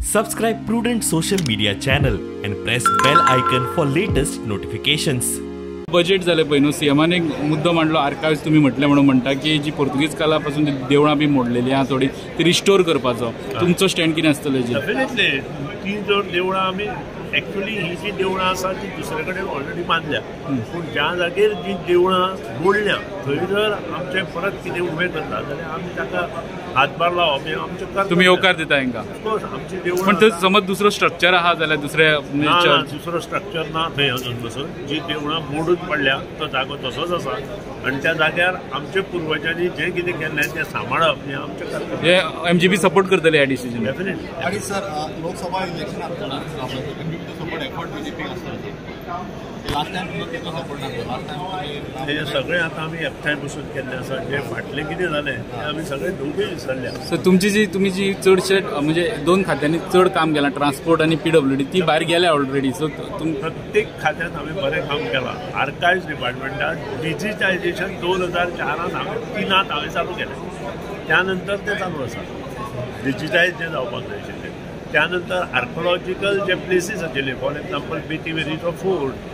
Subscribe Prudent social media channel and press bell icon for latest notifications. Budget झाले पळय न्हू सीएमान एक मुद्दो मांडलो आर्काइव्स तुम्ही म्हटले म्हणून म्हणटा की जी पोर्तुगीज कालापासून देवळां बी मोडलेली आहा थोडी ती रिस्टोर करपाचो तुमचो स्टँड कितें आसतलो हेजेर? डेफिनेटली ती जर देवळां आमी एक्चुअली ही जी देवळां आसा ती दुसरे कडेन ऑलरेडी बांदल्या पूण ज्या जागेर जी देवळां मोडल्या थंय जर आमचे परत कितें उबें करता जाल्यार आमी ताका हातभार लावप हें आमचें कर्तव्य. तुम्ही होकार दिता हांकां? ऑफकोर्स आमची देवळां पण थंय समज दुसरो स्ट्रक्चर आहा जाल्यार दुसऱ्या दुसरो स्ट्रक्चर ना थंय अजून पसून जी देवळां मोडून पडल्या तो जागो तसोच आसा आनी त्या जाग्यार आमच्या पुर्वजांनी जें कितें केल्लें तें सांबाळप हें आमचें कर्तव्य. हे एमजीबी सपोर्ट करतले ह्या डिसिजन? डेफिनेटली. आणि sir Lok Sabha election support effort BJP last time support नासलो हे सगळें आतां आमी एकठांय बसून केल्लें आसा. जें फाटलें कितें जालें तें आमी सगळें दोगूय विसरल्या. सो तुमी जी चडशे म्हणजे दोन खात्यांनी चड काम केलां ट्रान्सपोर्ट आनी PWD ती भायर गेल्या ऑलरेडी. सो प्रत्येक खात्यात हांवें बरें काम केलां. आर्कायव्स डिपार्टमेंटात डिजिटायजेशन 2004 हांवें चालू केलें. त्यानंतर तें चालू आसा डिजिटायज जें जावपाक जाय आशिल्लें. त्यानंतर आर्कोलॉजिकल जे प्लेसीस आशिल्ले फॉर एक्झाम्पल बेतीवेरीचो फोर्ट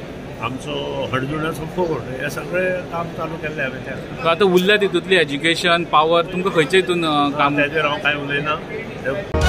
आमचो हणजुण्याचो फोर्ट हें सगळें काम चालू केल्लें हांवें. त्या आतां उरल्या तितूंतली एज्युकेशन पावर तुमकां खंयच्या हितून काम? तेजेर हांव कांय उलयना.